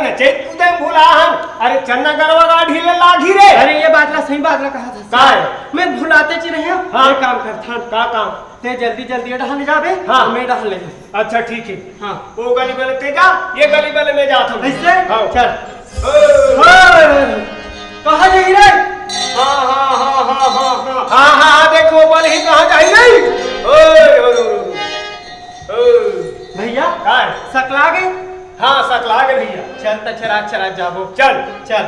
नचे कूदे भूला हम। अरे चन्ना गरवा गाड़ी ले लागी रे। अरे ये बात ला सही बात ला कहा था। का है? मैं भुलाते ची रहे हैं। हाँ। ये काम करथा का काम? ते जल्दी जल्दी ढहल जाबे। हाँ। मैं ढहल ले। अच्छा ठीक है। हाँ। वो गली वाले ते जा, ये गली वाले में जाता हूँ। ऐसे? हाँ। चल। ओ। कहाँ जाई रे? हाँ देखो बोल ही कहाँ जाई नहीं। भैया काय सकला गए। हाँ सकला गए भैया। चल त चरा चरा जाबो। चल चल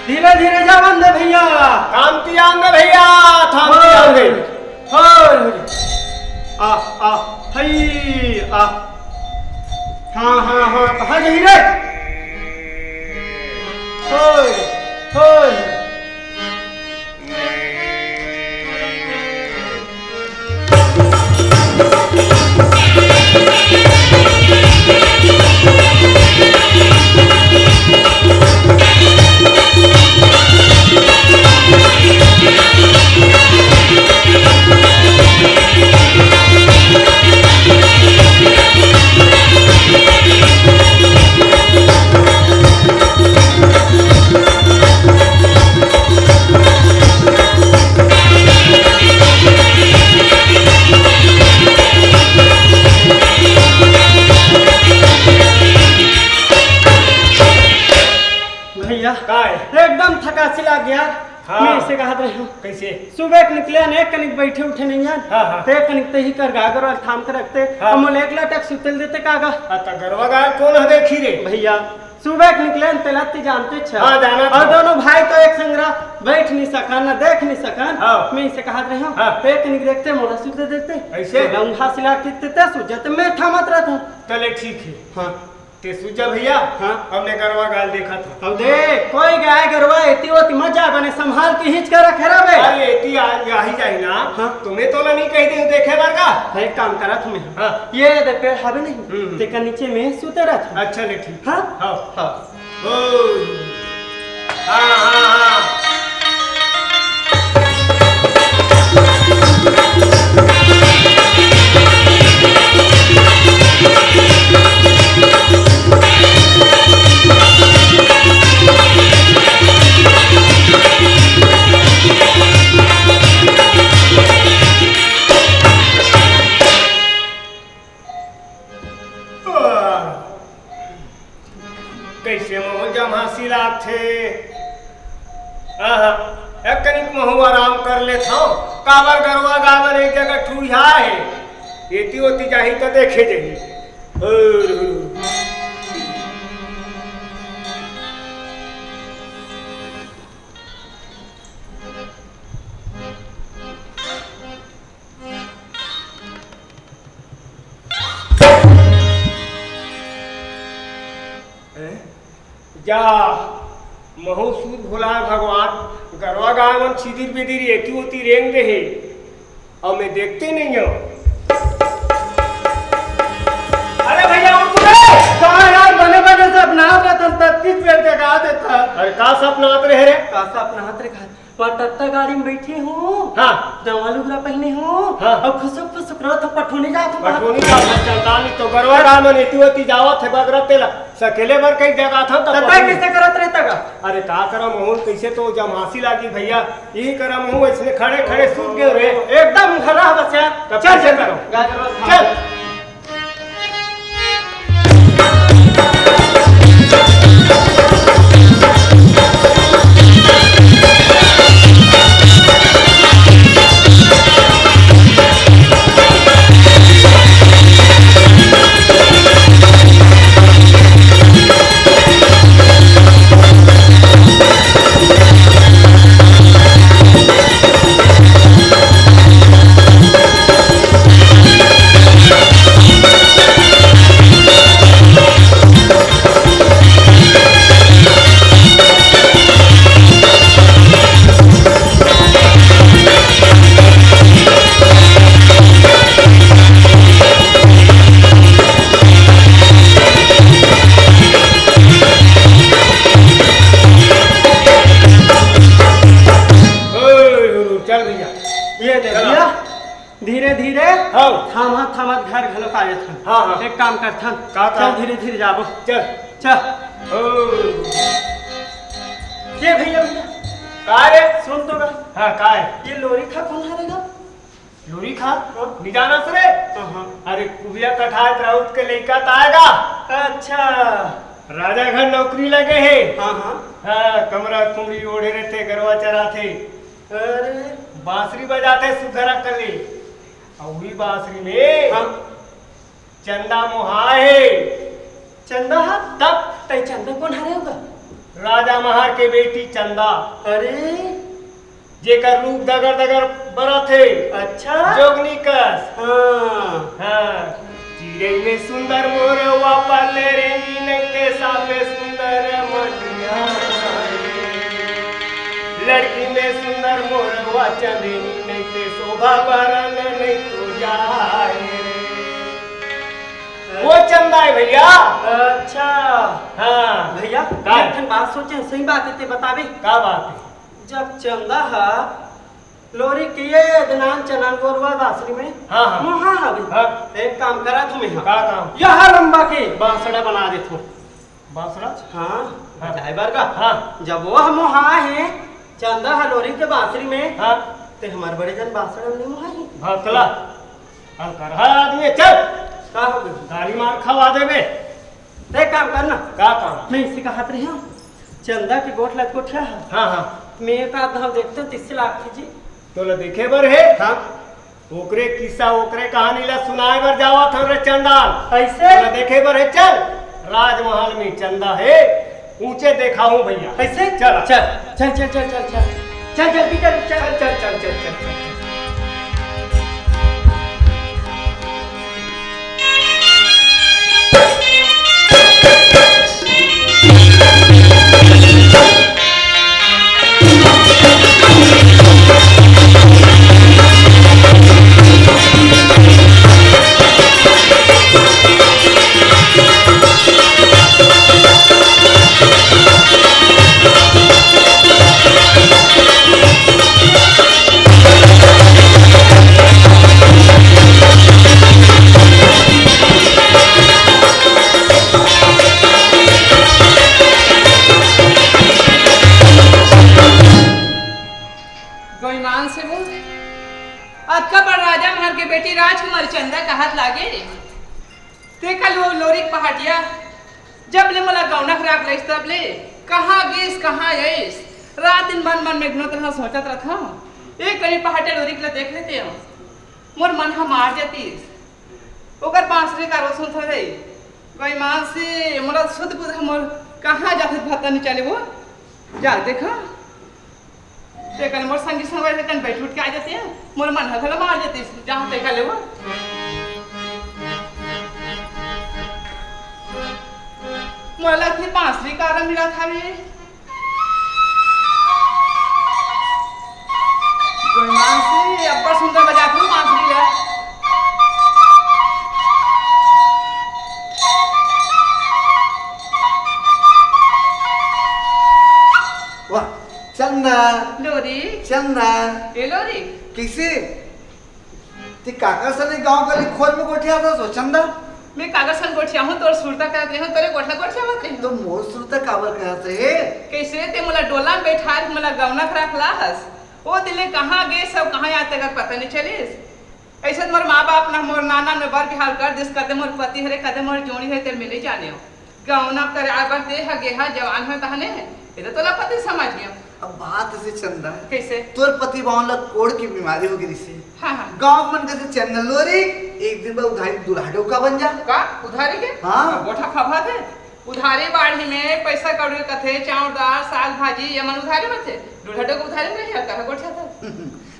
धीरे धीरे जा बंदे भैया। थामती आंदे भैया, थामती आंदे। आ हई आ। हाँ कहाँ जाई रे? होय एकदम थका सिला गया। हाँ। मैं इसे कहा रहा हूँ कैसे सुबह निकले ने कनिक बैठे उठे नहीं है। हाँ। ते कनिक ते ही कर गागर और थाम के रखते। हाँ। हम एक लटक सुतल देते कागा। आता गरवा गाय कौन है देखी रे भैया सुबह निकले तेलती जानते छ। हाँ, जाना था। और दोनों भाई तो एक संगरा बैठ नहीं सका ना देख नहीं सका। हाँ। मैं इसे कहा रहा हूँ हाँ। पे कनिक देखते मोड़ा सुते देते ऐसे? लंघा सिला कितते सुजत मैं थामत रहा था। चले ठीक है। हाँ ते सुजा भैया। हाँ। हमने गरवा गाल देखा था। अब देख कोई गाय गरवा एती होती मजा बने संभाल के हिंच कर रखे रहे। अरे एती आज यही जाई ना। हाँ। तुम्हें तो नहीं कही थी देखे बार का। एक काम करा तुम्हें। हाँ। ये दे पेड़ हवे नहीं ते का नीचे में सुते रहता। अच्छा ले ठीक। हाँ हाँ हाँ। कैसे महू जमासी लाग थे। एक कनिक महू आराम कर ले था। काबर गरवा गावर एक जगह ठूहा है। एती ओती जाही तो देखे जाही। जा महू सूद भोला भगवान गरवा गावन सीधी बिदिर एती होती रेंग दे है और मैं देखते नहीं हूँ। अरे भैया उठ रे। कहाँ यार बने बने से अपना हाथ तत्तीस पेड़ के गा देता। अरे का सपना आते रहे रे। कासा अपना हाथ रे खा पटत्ता गाड़ी में बैठे हूँ। हाँ। नवा लुगड़ा पहने हूँ। हाँ। और खुसक फुसक रहा था पठोनी जात हूँ। पठोनी का चलता नहीं तो गरवा गावन एती होती जावत है बगरा तेला सकेले भर कई जगह था तब कैसे करत रहता का। अरे का करा महू कैसे तो जमासी लागी भैया यही करा महू इसने खड़े खड़े सूत गए रे। एकदम खरा बस यार। तब चल कैसे चल करो? गाजर चल। धीरे धीरे हाँ। थामत थामत घर घलो पाए था। हाँ। एक काम कर था का चल धीरे धीरे जाबो। चल चल ओ ये भैया भैया काय रे सुन तो गा हाँ काय ये लोरी खा कौन हारेगा? लोरी खा निजाना से रे हाँ। अरे कुबिया कठात राउत के लइका आएगा अच्छा राजा घर नौकरी लगे है हाँ हाँ हाँ कमरा कुमड़ी ओढ़े रहते गरवा चराते अरे बांसुरी बजाते सुधरा कले और वही बांसुरी में हाँ चंदा मोहा है चंदा हा तब तय चंदा कौन हारे होगा? राजा महार के बेटी चंदा अरे जेकर रूप दगर दगर बरत है अच्छा जोगनी कस हाँ हाँ चिड़ै में सुंदर मोरवा पले रे मीन के सामने सुंदर मनिया लड़की में सुंदर मोरवा चंदेनी नहीं ते शोभा बरन नहीं तो जाए रे। वो चंदा है भैया अच्छा हाँ भैया का? एक ठन बात सोचे सही बात है ते बतावे का बात है जब चंदा हा लोरी किए दनान चनान गोरवा बासरी में हाँ हाँ हाँ हाँ हाँ एक काम करा तुम्हें का काम यहाँ लंबा के बांसड़ा बना दे तू बांसुरा हाँ हाँ। ड्राइवर का हाँ जब वो हम वहाँ है चंदा हलोरी के बांसुरी में हाँ ते हमारे बड़े जन बांसड़ा नहीं वहाँ है भकला हम कर हाँ आदमी चल का हो गई गाड़ी मार खवा देवे ते काम करना का काम मैं इसी का हाथ रही हूँ चंदा की गोठ लग गोठा है हाँ हाँ मैं का धाव देखते हो 30 लाख की जी तो ला देखे बर है हाँ ओकरे किस्सा ओकरे कहानी ला सुनाए बर जावा था रे चंडाल ऐसे तो ला देखे बर है चल राजमहल में चंदा है ऊंचे देखा हूँ भैया ऐसे चल चल चल चल चल चल चल चल जल्दी चल चल चल चल चल चल चल गोईमान से वो अक्का पर राजा महर के बेटी राजकुमारी चंदा का हाथ लागे ते कल वो लोरी पहाटिया जब ले मला गौनक राख ले तब ले कहाँ गेस कहाँ आइस रात दिन मन मन में गुनो तरह सोचत रहा एक कहीं पहाटे लोरी के देख लेते हो मोर मन हम मार जातीस ओकर बांसुरी का रोशन थो रे गोईमान से मोरा शुद्ध बुद्ध मोर कहाँ जाते भत्ता नहीं चले वो जा देखा ते कल मोर संगी संग वाले कन बैठ उठ के आ जाते हैं मोर मन हथला मार जाते जहां ते कल वो मोर लगती बांसुरी का रंग मिला था रे गोईमान से अब्बड़ सुंदर बजाती हूँ बांसुरी ला वाह चंदा लोरी चंदा ए लोरी किसे ते काका सने गांव गली खोल में गोठिया था सो चंदा मैं कागज सन गोठिया हूँ तोर सुरता करत रही हूँ तोरे गोठला गोठिया मत रही तो मोर सुरता काबर कहते है कैसे ते मला डोला में बैठा के मला गवना रख लाहस ओ दिले कहाँ गए सब कहाँ आते अगर पता नहीं चलिस ऐसे मोर माँ बाप ना मोर नाना ने बर बिहार कर दिस कदे मोर पति हरे कदे मोर जोड़ी है तेरे मिले जाने हो गवना कर आबर दे ह गेहा जवान है कहने ये तो तोला पति समझ गया अब बात ऐसे चंदा कैसे तोर पति बावन ला कोड़ की बीमारी हो गई से हाँ हाँ गांव मन जैसे चैनल लोरी एक दिन बाद उधारी दुल्हाडो का बन जा का उधारी के हाँ। गोठा खबा थे उधारी बाढ़ी में पैसा कौड़ी कथे चावल दाल साग भाजी ये मन उधारी में थे दुल्हटो को उधारी में है कहा गोठा था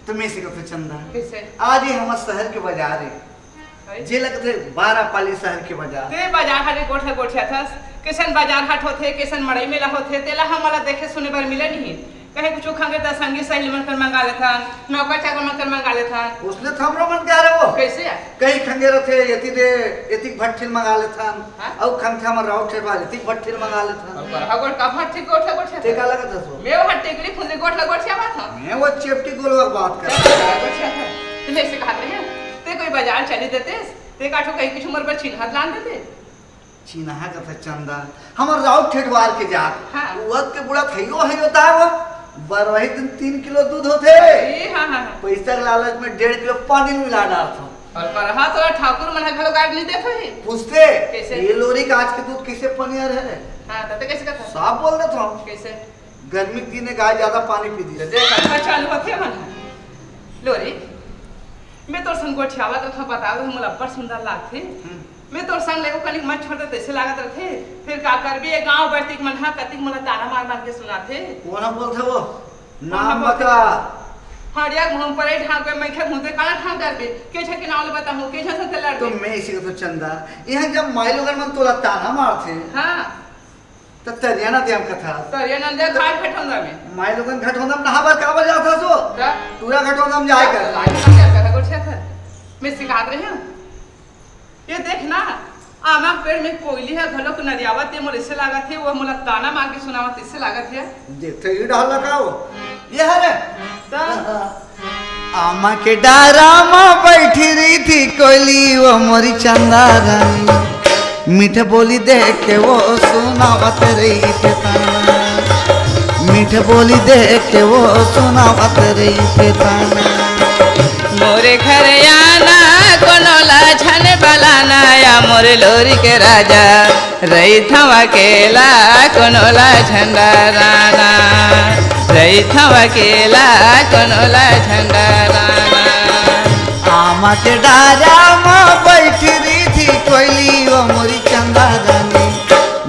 तो मैं से कहते चंदा कैसे आज ही हमारे शहर के बाजार है जे लगते 12 पाली शहर के बाजार ते बाजार हाटे गोठा गोठिया था किसन बाजार हाट होथे किसन मड़ई मेला होथे तेला हमला देखे सुने बर मिले नहीं कहे कुछ खांगे त संगी सहेली मन कर मंगा लेथा नौकर चाकर मन कर मंगा लेथा उसने थमरो मन क्या रे वो कैसे कई खंगे रथे यति दे यति भट्ठिल मंगा लेथा हाँ? औ खंखा में राउट ठेर वाले यति भट्ठिल मंगा लेथा और हगोड़ का भाटी गोठा गोठिया ते का लगत हसो मैं वो हट्टे के खुले गोठा गोठिया बात था मैं वो चेपटी गोलवा बात कर गोठिया था तुम ऐसे कहा रहे हैं ते कोई बाजार चले देते ते काठो कहीं कुछ उम्र पर छिन हाथ लान देते चिन्हा का था चंदा हमर राउत ठेठवार के जा हाँ। उवत के बुढ़ा थइयो है होता है वो बरवही दिन 3 किलो दूध होते ए हाँ हाँ पैसा के लालच में 1.5 किलो पानी मिला डालता हूँ और परहा तोरा ठाकुर मन घलो गाड़ नहीं देखो ही पूछते कैसे? ये लोरी का आज के दूध कैसे पनिया रहे हां तते कैसे कथा साफ बोल देता हूँ कैसे गर्मी के दिन गाय ज्यादा पानी पी दी तो देख अच्छा चालू होते मन लोरी मैं तोर संग गोठियावा तो था बता दो मोला बड़ सुंदर लागथे मैं तोर संग लेको कनिक मन छोड़ देते ऐसे लागत रथे फिर का करबी ए गांव बैठती मन हा कतिक मोला ताना मार मार के सुनाथे कौन बोलते वो नाम बता हड़िया घूम पड़े ढाक में मैं घूमते काला ढाक करबे के छ के नाम बताऊं के छ से लड़ तो मैं इसी को तो चंदा यहाँ जब माइलोगन मन तोला ताना मारते हां तो तरियाना दे हम कथा तो ये नंदे घाट फटोंदा में माइलोगन घटोंदम नहाबर का बजा था सो दा पूरा घटोंदम जाए कर लाइन में क्या कर गोठिया था मैं सिखा रहे हूं ये देख ना आमा पेड़ में कोयली है घलो को नदियावत ते मोर इससे लागत है वो मोला ताना मार के सुनावत इससे लागत है देखते ही डाल लगाओ ये है रे ता आमा के डारा माँ बैठी रही थी कोयली वो मोरी चंदा रानी मीठे बोली देख के वो सुनावत रही थे ताना मीठे बोली देख के वो सुनावत रही थे ताना मोरे घर आना कोनो लाछन बलाना या मोरे लोरी के राजा रही थवा केला कोनो लाछन राना रही थवा केला कोनो लाछन राना आमा के डारा माँ बैठी रही थी कोयली वो मोरी चंदा रानी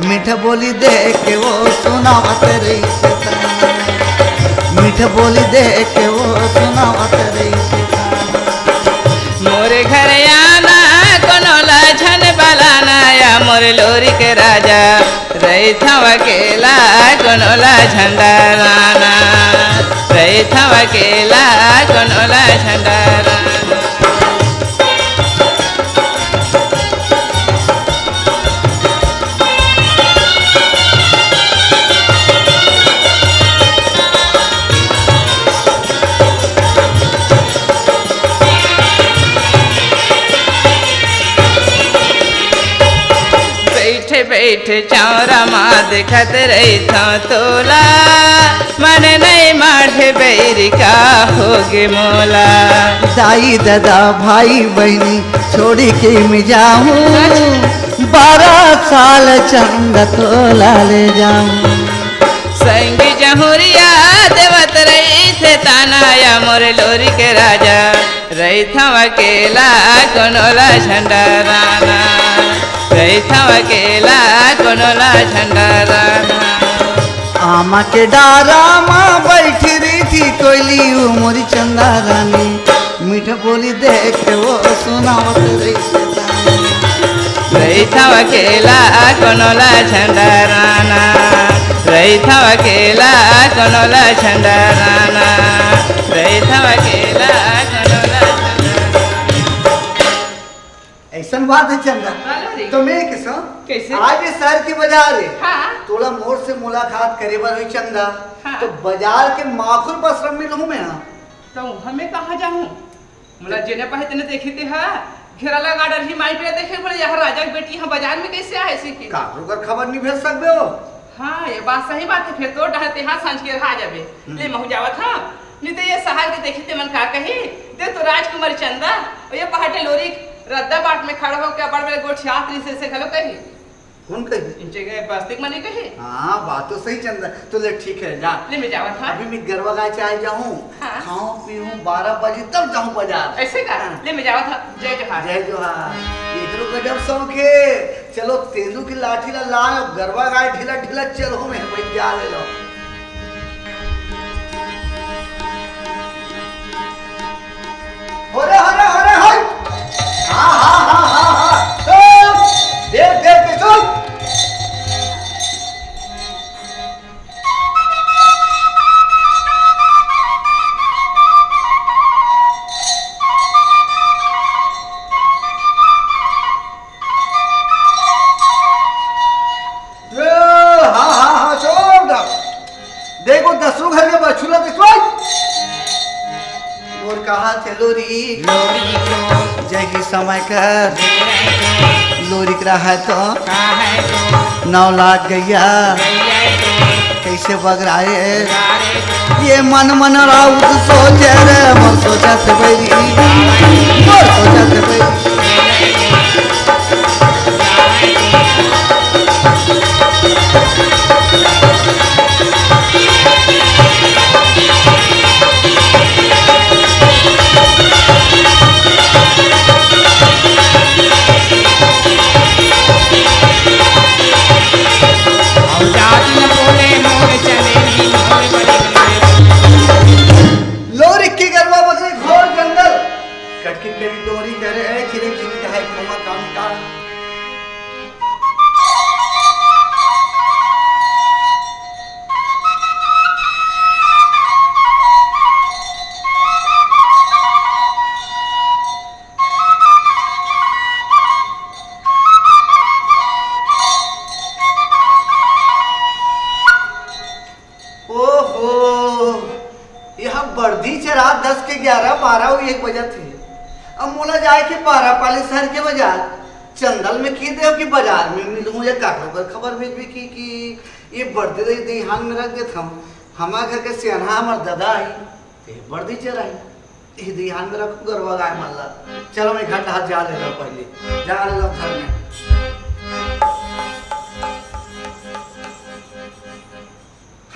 मीठे बोली देख के वो सुनावत रही थे ताना मीठे बोली देख के वो सुनावत रही थे मोरे घर आना कोनो लाछन बलाना या मोरे लोरी के राजा रही थवा केला कोनो लाछन राना रही थवा केला कोनो लाछन राना बैठ चौरा माँ देखत रही था तोला मन नहीं माढ़े बैरी का होगे मोला दाई दादा भाई बहनी छोड़ी के मैं जाऊं 12 साल चंद तोला ले जाऊं संगी जहुरिया देवत रही थे ताना या मोरे लोरी के राजा रही था अकेला कोनोला झंडा राना रही था अकेला कोनोला झंडा राना आमा के डारा माँ बैठी रही थी कोयली मोरी चंदा रानी मीठ बोली देख के वो सुनावत रही रही था अकेला कोनोला झंडा राना रही था अकेला कोनोला झंडा राना रही था अकेला कोनोला ऐसा बात है चंदा तो मैं कैसे? आज ये शहर की बाजार है हाँ। थोड़ा मोर से मुलाकात करे बार हुई चंदा हाँ। तो बाजार के माखुल पर मिलूं मैं तो हमें कहाँ जाऊँ मुला जेने पहे तेने देखी थी हाँ घेराला गार्डन ही माई पे देखे बोले यहाँ राजा की बेटी यहाँ बाजार में कैसे आए सीखी काकरो का खबर नहीं भेज सकते हो हाँ ये बात सही बात है फिर तो डहते हाँ सांझ के रहा जाबे ले महु जावत हाँ नहीं तो ये सहार के देखी ते मन का कही दे तो राजकुमारी चंदा और ये पहाटे लोरी रद्दा बाट में खड़ा हो क्या बड़ बड़े गोठ यात्री से खलो कही कौन कही इंचे गए बस्तिक मनी कही हाँ बात तो सही चंदा तो ले ठीक है जा ले मैं जावत हाँ अभी मैं गरबा गाय चाहे जाऊँ हाँ। खाऊं पीऊं 12 बजे तब जाऊँ बाजार ऐसे का ले मैं जावत हाँ जय जोहार जय जोहार एकरो गजब शौक है चलो तेंदू की लाठी ला लाए और गरबा गाय ढीला ढीला चलो मैं भाई जा ले लो होरे होरे होरे होय हाँ हाँ हाँ हाँ हाँ देख देख के सुन हाँ हाँ हाँ छोड़ देखो 10 घर के बछुला देखो और कहा चलो री जय की समय कर लोरिक रहा है तो का है तो 9 लाख गैया गैया तो कैसे बगराए गारे तो ये मन राउत सोचे रे मोर सोचत बैरी मोर सोचत बैरी लोरी की गरबा बकरी घोर जंगल कटकी तेरी डोरी करे चिरे चिरे का है कोमा काम का बर्दी से रात 10 के 11 12 और 1 बजे थे अब मोला जाए के पारा पाली शहर के बाजार चंदल में की दे कि बाजार में मिलूं या काकरो कर खबर भेज भी कि ये बर्दी दे देहान में रख देता हूं हमारे घर के सियाना हमर दादा आई ते बर्दी चराई ये देहान में रख गरवा गाय मल्ला चलो मैं घंटा हाथ जा ले लो पहले जा ले लो घर में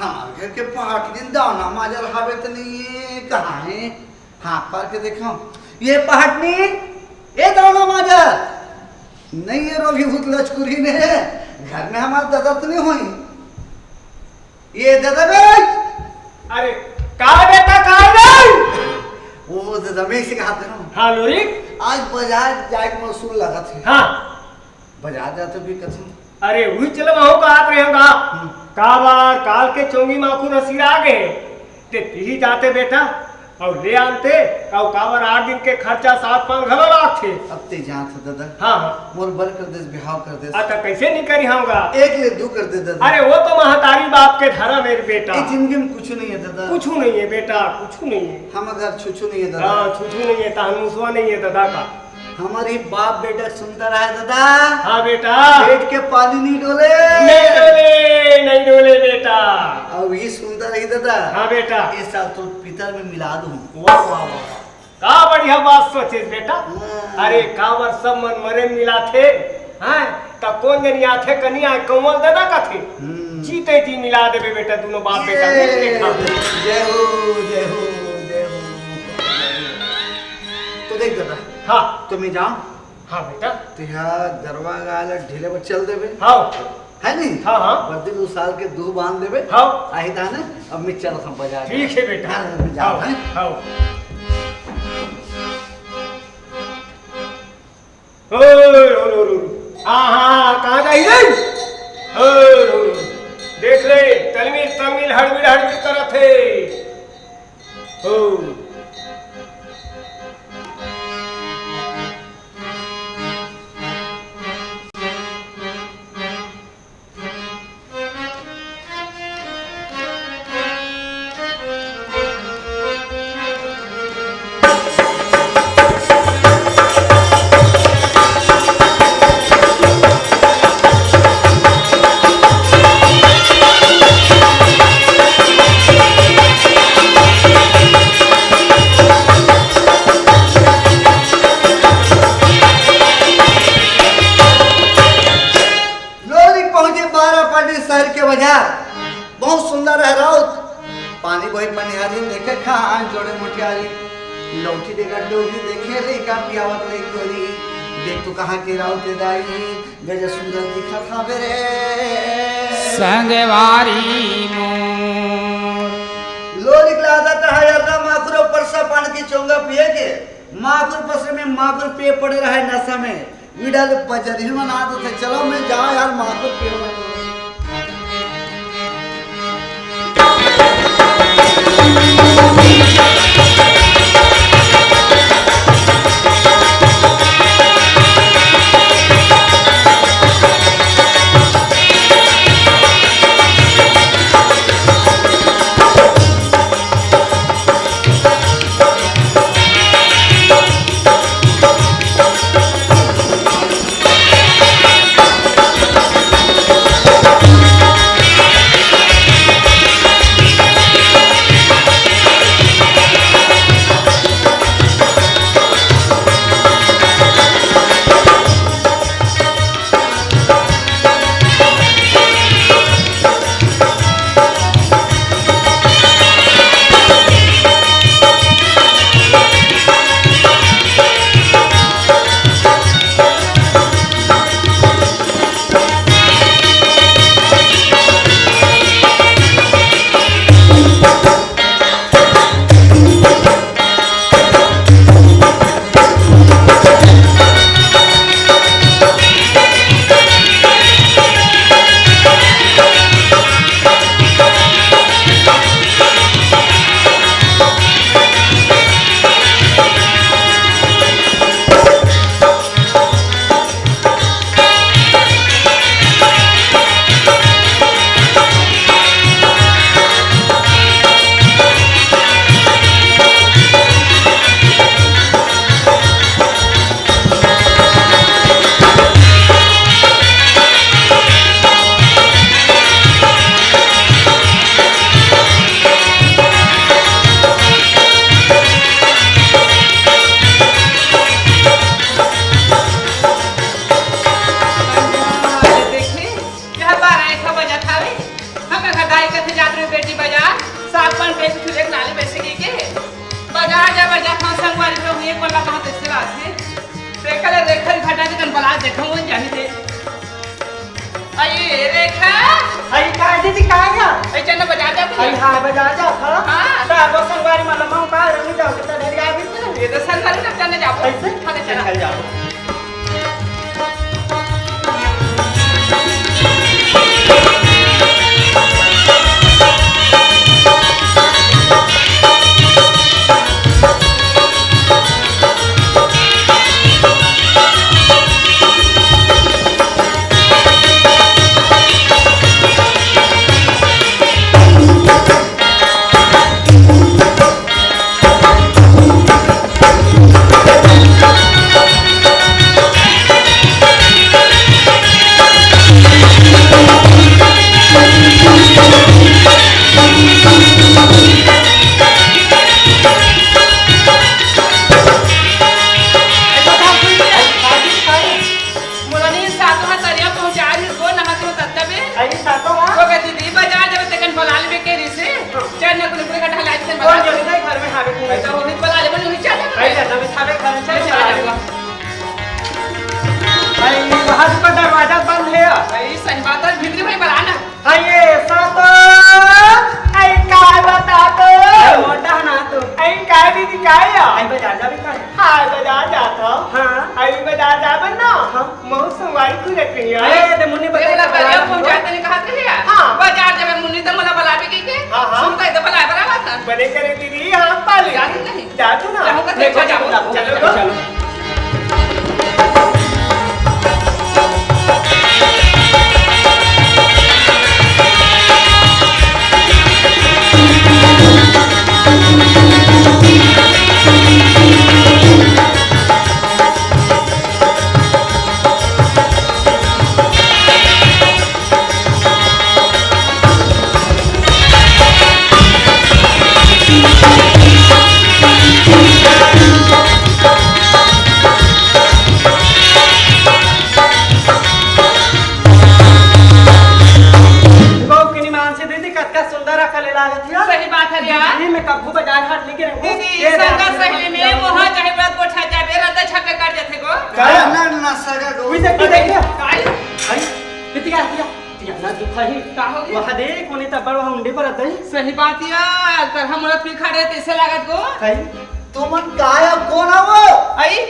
हमारे घर के पहाड़ दिन दाना माजर हवे तो नहीं कहाँ है हाँ पर के देखो ये पहाड़नी ये दाना माजर नहीं ये रोगी भूत लचकुरी ने घर में हमारे दादा तो नहीं हुई ये दादा भाई अरे का बेटा का नहीं वो दादा मैं से कहा था हाँ लोरिक आज बाजार जाए मौसम लगा थे हाँ बाजार जाते भी कसम अरे वही चलो वहां का आत रहे होगा काबार काल के चोंगी माखू नसीर आ गए ते ही जाते बेटा और ले आनते और काबर 8 दिन के खर्चा 7-5 घरों लाख थे अब ते जहाँ था दादा हाँ मोर बर कर दे बिहाव कर दे आता कैसे नहीं करी होगा एक ले दो कर दे दादा अरे वो तो महतारी बाप के धर्म मेरे बेटा ये जिंदगी में कुछ नहीं है दादा कुछ नहीं है बेटा कुछ नहीं है हम घर छुछू नहीं है दादा हाँ छुछू नहीं है तहन मुसवा नहीं है दादा का हमारी बाप बेटा सुंदर है दादा हाँ बेटा पेट के पानी नहीं डोले नहीं डोले बेटा अब ये सुंदर है दादा हाँ बेटा ये साल तो पितर में मिला दूं वाह वाह वाह का बढ़िया बात सोचे बेटा अरे कावर सब मन मरे मिला थे हैं त कौन जनी आथे कनिया कमल दादा का थे जीते जी मिला देबे बेटा दोनों बाप बेटा देखा जय हो जय हो जय हो तो देख दादा हाँ तो मैं जाऊं हाँ बेटा तिहा दरवा गाल ढीले पर चल देबे हाँ है नहीं हाँ हाँ बर्दी 2 साल के दूह बांध देबे हाँ आही था ना अब मैं चल हम बाजार ठीक है बेटा हाँ, मैं जाऊं हैं हाँ ओ हाँ कहाँ जाई रे ओ देख ले तलमीर हड़बीड़ करत है ओ बहुत सुंदर है राउत पानी बोई पनिहारी देखे खान जोड़े मुठियारी लौटी देगा डोगी देखे रे का पियावत ले कोरी देख तू कहां के राउत दाई गज सुंदर दिखा था बेरे संगवारी मोर लोरी के आदत है यार माकुर ऊपर से पानी की चोंगा पिए के माकुर पसरे में माकुर पे पड़े रहे नशा में विडाल पजरी में ना तो चलो मैं जाऊं यार माकुर पियो बेटी बाजार सागवान पे कुछ देख लाले पैसे के बाजार जा बाजार खां संगवारी लोग एक वाला कहां से रात है रेखा घटा के कन बला देखो वो जानी दे अये रेखा आई काय दीदी काय या आई चल बाजार जा आई हां बाजार जा हां हां ता दो संगवारी में लमाऊ का रंग जाओ कितना देर आ भी ये तो संगवारी लग जाने जाओ ऐसे खाने चला चल जाओ दरवाजा बंद है भाई संबात भित्री भाई बनाना आइए सातो आई काय बता तो मोटा ना तो आई काय दीदी काय या आई बाजार जा भी काय हाय बाजार जाता हां आई बाजार जाबे ना हाँ। महु संगवारी खुले कहीं अरे ते मुन्नी बेला बता करिया पहुंचाते ने कहा थे यार हाँ। बाजार जब मुन्नी तो मला बुलावे के हाँ, हाँ। सुनता तो बुलाए बराबर था बने करे दीदी हां पाले जाती नहीं। जा तू ना जाऊंगा तो जाऊंगा चलो सही बात है यार दिल्ली में कब्बू बाजार हाट लेके दीदी संगा सहेली में वहां चाहे व्रत गोठा जाबे रदा छपे कर जाथे गो ना ना सगा गो कोई देख देख काई आई कितिया कितिया ना दुखा ही का हो गया वहां देख कोनी त बड़ हुंडी पर दई सही बात यार कर हम रत भी खड़े ऐसे लागत गो आई तुमन काय कोण आवो आई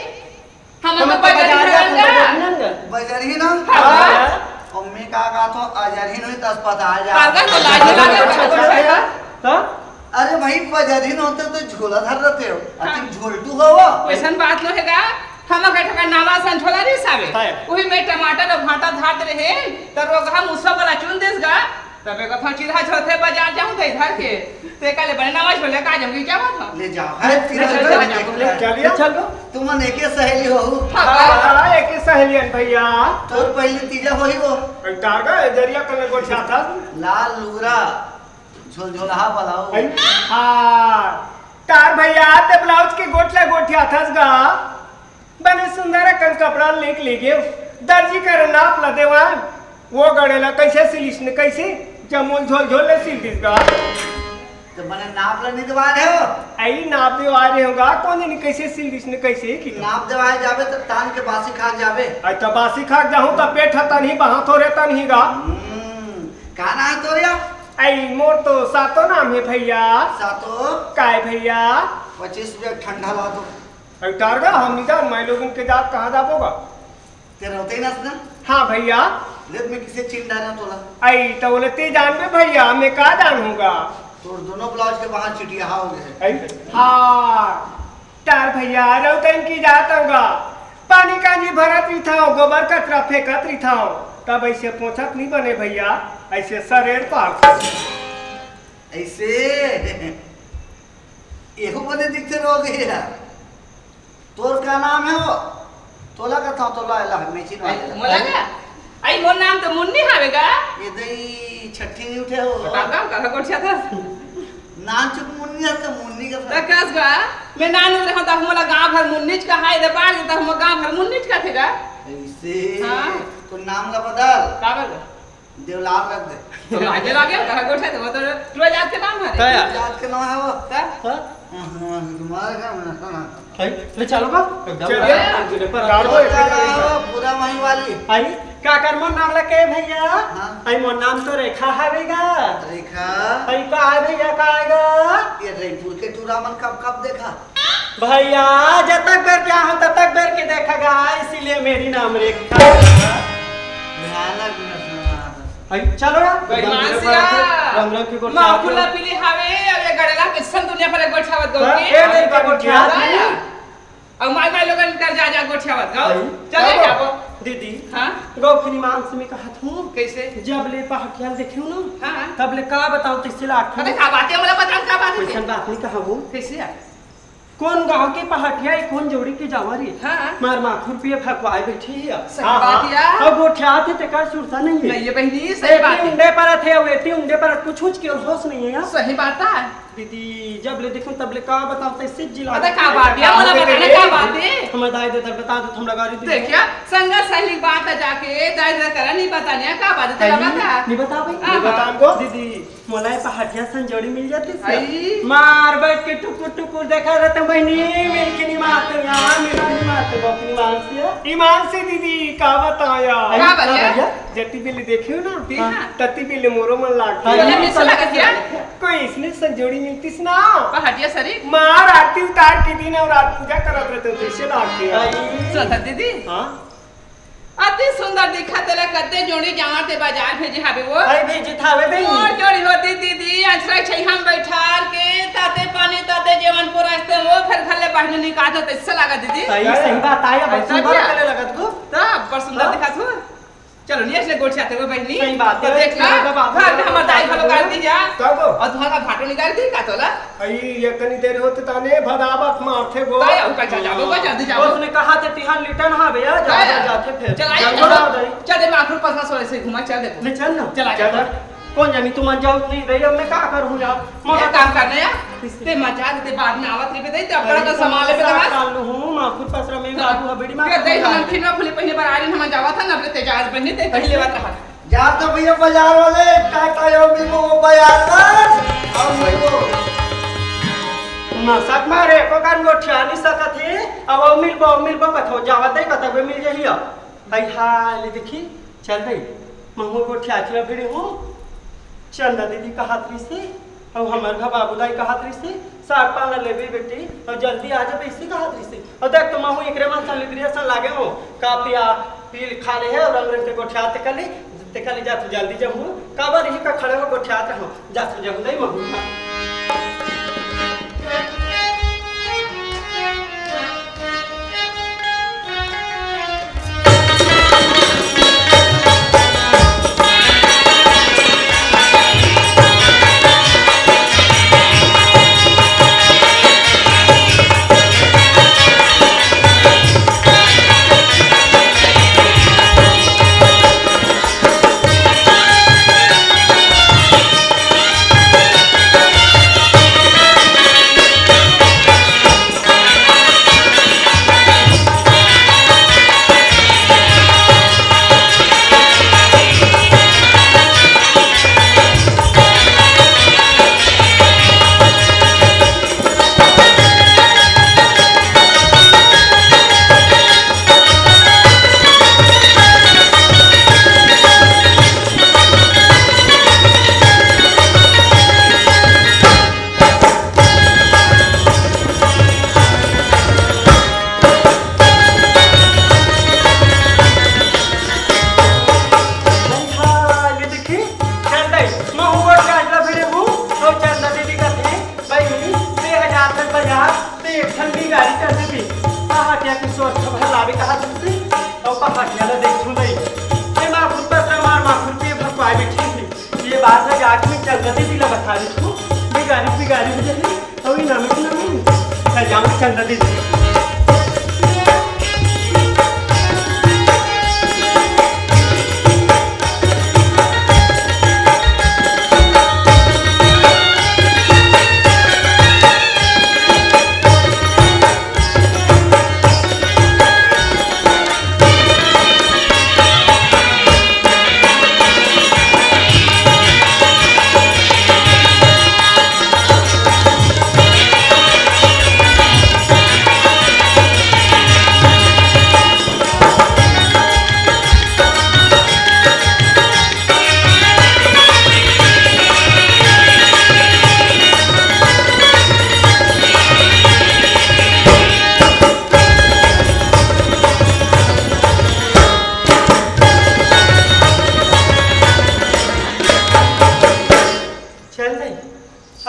हम तो बाजार जा बाजार ही ना हाँ। मम्मी का तो अजर ही नहीं अस्पताल जा पागल तो लाज लागे तो अरे भाई बाजार ही होते तो झोला धर रहते हो हाँ। तुम झोलटू हो वैसन बात नो हैगा हम बैठा का नामा संठोला रे साबे है। ओही में टमाटर और भाटा धात रहे त रोग हम उससे वाला चुन देसगा तबे का फचीरा छोथे बाजार जाऊं त इधर के ते काले बने नमाज बोले का जाऊंगी क्या बात है ले जाओ है चलिए चलो तुमन एके सहेली हो हां एक ही सहेलियन भैया तोर पहले तीजा होई वो टारगा जरिया कने गोठा था लाल लुगरा झोलझोलहा बलाओ हां तार भैया ते ब्लाउज के गोठला गोठिया थस गा बने सुंदर कन कपड़ा लेक ले गयो दर्जी कर नाप ला देवा वो गड़ेला कैसे सिलिस ने कैसे जमूल झोल झोल ले सिल दिस गा तो मने नाप ले निदवार है वो आई नाप दे आ रहे होगा कौन ने कैसे सिल दिस ने कैसे की नाप देवाए जावे तो तान के बासी खा जावे आई तो बासी खा जाऊं तो पेट हता नहीं बहा थोरे तन ही गा काना है तोरिया आई मोर तो सातो नाम है भैया सातो काय भैया 25 रुपया ठंडा ला दो आई टारगा हम निदान मैं लोगों के जात कहां जाबोगा तेरे होते ही ना हाँ भैया लेट में किसे चिंडा ना तोला आई तो बोले ते जानबे भैया मैं का जानूंगा तोर दोनों ब्लाउज के बाहर चिटिया हो गए आई हाँ तार भैया रौतन की जात होगा पानी का जी भरत रही था गोबर कचरा फेंकत रही था तब ऐसे पोछत नहीं बने भैया ऐसे सरेर पार ऐसे एहो बने दिखते रहोगे यार तोर का नाम है वो तोला का था तोला अल्लाह मेचिन वाले मोला का आई मोर नाम तो मुन्नी हावेगा ये दई छठी नहीं उठे हो बताओ का कोठिया था नाम चुप मुन्नी है तो मुन्नी का तकस गा मैं नान रहा था हमरा गांव भर मुन्नीच का हाय दे बाड़ तो हम गांव भर मुन्नीच का थेगा ऐसे हाँ। तो नाम का बदल कागल देवलाल रख दे। तो लागे लागे कहा गोठा तो वो तो रोज आज के नाम है क्या जात के नाम है वो। ता तुम्हारा क्या ना ले चलो बा चलिए। पूरा वही वाली। आई का कर मोर नाम लके भैया हाँ। आई मोर नाम तो रेखा हवेगा रेखा आई का है भैया का आएगा ये रईपुर के टूरामन कब देखा? भैया जब तक बेर क्या हो तब तक बेर के देखेगा इसीलिए मेरी नाम रेखा भयानक आई चलो यार गइमानसिया रंग रंग की गोठा मां खुला पीली हवे अबे गड़ला किसन दुनिया पर गोठावत गौ के ए नहीं का गोठा अब माय लोगन कर जा गोठावत गौ आई। चले जाबो दीदी हां गौखनी मांस में कहा हूँ कैसे जब ले पहाटियाल देखे ना हां तब ले का बताओ तिससे लाख अरे का बात है मला बता का बात है कैसन बात नहीं कहा वो कैसे कौन गांव की पहाटिया कौन जोड़ी की जावारी हां मार माखुर पे फकवाए बैठी है सही बात यार अब गोठा थे ते का सुरता नहीं है नहीं ये बहनी सही बात है उंडे पर थे वेटी उंडे पर कुछ कुछ के होश नहीं है यार सही बात है दीदी जब ले देखूं तब ले का बताओ तैसे जिला अरे का बात है मला बताने का बात है हम दाई दे बता दो हमरा गाड़ी दी देखिया संगा सही बात है जाके दाई दे करा नहीं बताने का बात है तेरा बता नहीं बता भाई हाँ, बतान को दीदी मोला पहाटिया संजोड़ी मिल जाती आई। से मार बैठ के टुकुर टुकुर देखा रहता बहनी मिलकी मात यार मिलकी मात बकनी मांस से ईमान से दीदी का बताया का बताया? जति बिल्ली देखे ना हाँ। तती बिल्ली मोरो मन लागती हाँ, बोले मिस लगा क्या कोई इसने संजोड़ी मिलती ना पहाड़िया सरी मार आरती उतार के दिन और रात पूजा करत रहते तो इसे लागते सुन दीदी हाँ अति सुंदर दिखा तेरा कद्दे जोड़ी जावा ते बाजार भेजे हाबे वो भाई भेजी था वे भाई और जोड़ी होती दीदी अंसरा छै हम बैठार के ताते पानी ताते जीवन को रास्ते वो फिर खले बहने निकाल तो इससे लगा दीदी सही बात आया ऐसा सुंदर क्या? कले लगत को तब पर सुंदर हाँ? दिखा तू चलो नहीं ऐसे गोठ जाते हो बहनी सही बात तो है। देख ला मेरे बाप घर में हमार दाई खलो कर दी जा तब और तुम्हारा भाटो निकाल दी का तोला आई ये कनी देर होते ताने भदावत मारथे गो ताया ऊपर चल जाओ वो जल्दी जाओ उसने कहा था तिहान लिटन हा भैया जा जाते फिर चल चल जाओ दाई। चल दे माखुर पसना सोए से घुमा चल दे ले चल ना चला चल। जा कौन जानी तू मन जाओ नहीं रही अब मैं क्या करूं यार मोटा काम करने या ते मजा ते बाद में आवत रे दे ते अपना का संभाले पे कहा काल हूं माखुर पसरा में बाबू बेड़ी मां के दे हम खिना फुली पहले बार आरे हम जावा था ना अपने तेजाज बन्नी ते पहले बात रहा जा तो भैया बाजार वाले टाटा यो मिलो बाजार बस और मिलो मसक मारे को कान गोठिया नहीं सकत है अब मिल बो कथो जावा दे कतबे मिल जहिया आई हाल देखी चल दे महू गोठिया चला भिड़े हूं चंदा दीदी का हाथरी से और हमार घर बाबूदाई का हाथरी से साग पाला लेबे बेटी और जल्दी आ जाबे इसी का हाथरी से और देख तो महू एकरे मन सन लिब्रेशन लागे हो कापिया पील खा ले है और रंग रंग के गोठिया ते कली जा तू जल्दी जाऊं काबर ही का खड़े हो गोठिया ते हो जा तू जाऊं दई महू चंदा दीदी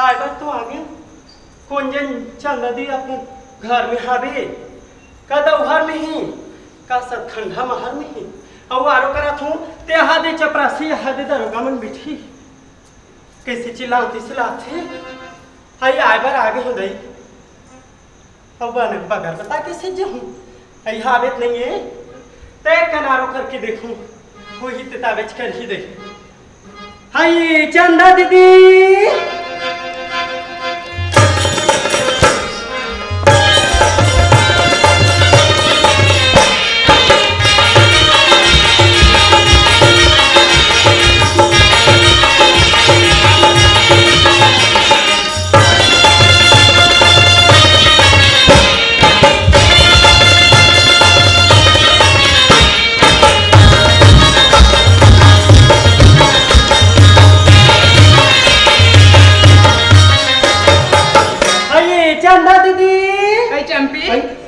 आए बार तो आगे कौन जन चंदा दी अपने घर में हावे का दौहर में ही का सब ठंडा महर में ही और आरो करा थू ते हादे चपरासी हादे दरोगा मन बिठी कैसे चिल्लाते हाई आए बार आगे हो गई अब बगैर बता कैसे जो हूँ आई हावेत नहीं है तय कनारो करके देखूं वही तेताबेज कर ही देख हाई चंदा दीदी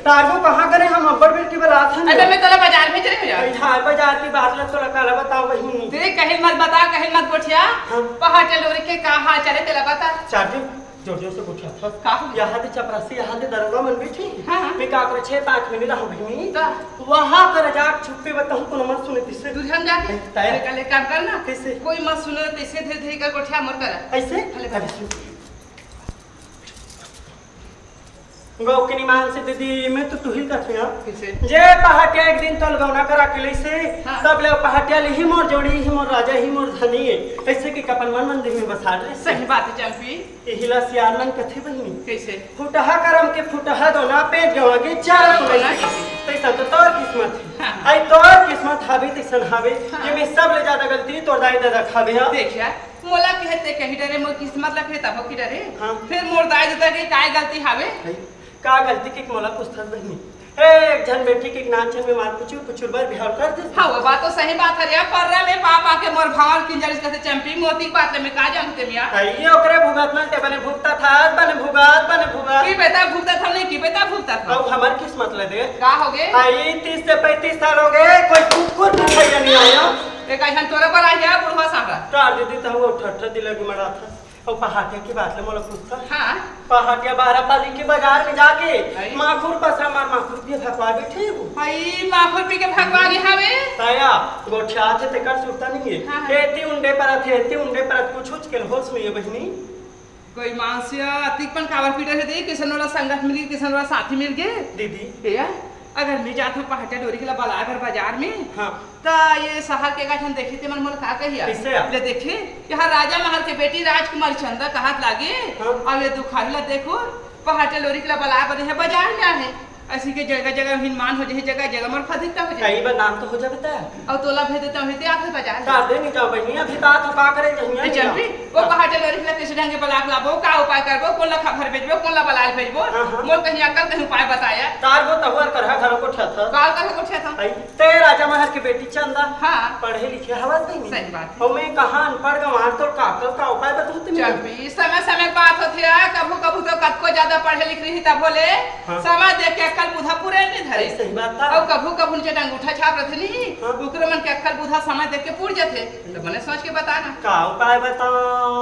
तारगो कहाँ करे हम अब्बड़ बेर की बला था अरे मैं तोला बाजार में चले यार हां बाजार की बात ल तोला काला बताओ वही तेरे कहिल मत बता कहिल मत गोठिया पहाड़ लोरी के का हाल चले तेला बता चाटी जोर जोर से गोठिया था का यहां दे चपरासी यहां दे दरोगा मन बैठी हां मैं का करे 6-5 मिनट रहो बहिनी वहां कर जा छुपे बताऊं कोनो मत सुने तिसे दूर हम जाके तय कल काम करना कैसे कोई मत सुने तिसे धीरे धीरे कर गोठिया मर कर ऐसे गौ के निमान से दीदी मैं तो तुहिल करते हैं जे पहाटिया एक दिन तल गौना करा के लइसे सब ले पहाटिया ले ही मोर जोड़ी ही मोर राजा ही मोर धनी ऐसे कि कपन मन मंदिर में बसा रे सही बात है चंपी एहिला सियानन कथे बहिनी कैसे फुटहा करम के फुटहा दोना पेट गवागे चार कोना तैसा तो तोर किस्मत है आई तोर किस्मत हावे तैसन हावे ये में सब ले ज्यादा गलती तोर दाई दादा खावे हां देखिया मोला कहते कही डरे मोर किस्मत ला कहता हो कि डरे हां फिर मोर दाई दादा के काय गलती हावे का गलती के मोला पुस्तक बहिनी एक जन बेटी के नाचन में मार पुचुर बार बिहार कर दे हां वो बात तो सही बात है रे पर में पापा के मोर भावर किंजरिस कहते चंपी मोती बात में का जानते मिया ये ओकरे भुगत ना ते बने भुगता था बने भुगत की बेटा भुगता था नहीं की बेटा भुगता था अब हमार किस्मत ले दे का हो गए आई 30 से 35 साल हो गए कोई कुकुर दिखाई नहीं आया एक ऐसा तोरे पर आ गया बुढ़वा साहरा तार दीदी तो वो ठठ दिल के मरा था और पहाटिया की बात ले मोला पूछता हां पहाटिया 12 पाली के बाजार में जाके माखुर पसा मार माखुर के भगवा बैठे वो भाई माखुर पी के भगवा गए हावे ताया गोठिया थे ते कर सुरता नहीं है एती उंडे पर कुछ के होश में ये बहिनी कोई मानसिया तिकपन कावर पीटे से दे किसन वाला संगत मिल किसन वाला साथी मिल गए दीदी या अगर मैं जाता हूं पहाटिया डोरी के बला कर बाजार में हां ता ये शहर के गाठन देखी ते मन मोर का कहिया कैसे ले देखे यहाँ राजा महल के बेटी राजकुमारी चंदा कहात लागे अब ये दुखाइला देखो पहाटे लोरी के बला बने है बाजार में है ऐसी के जगह जगह हिनमान हो जाए जगह जगह मर फदिकता हो जाए कई बार नाम तो हो जाता है और तोला भेज देता हूं ते आके बाजार का दे नहीं जाओ बहिनी अभी बात पा करे जहिया चंपी वो पहाटे लोरी के किस ढंग के बलाक लाबो का उपाय करबो कोन ला खबर भेजबो कोन ला बलाल भेजबो मोर कहीं अकल कहीं उपाय बताया तार वो तहुर करहा घर को ठथा का कर को ठथा आई ते राजा महल की बेटी चंदा हां पढ़े लिखे हवा नहीं सही बात और मैं कहां अनपढ़ गंवार तो का उपाय बता तुम चंपी समय समय बात होती है कभू कभू तो कत को ज्यादा पढ़े लिख रही तब बोले समय देख के अकल बुधा पूरे नहीं धरे सही बात था और कभू कभू जे अंगूठा छाप रहे नहीं ओकरे मन के अक्कल बुधा समय देख के पूर जाते तो मने सोच के बताना का उपाय बताओ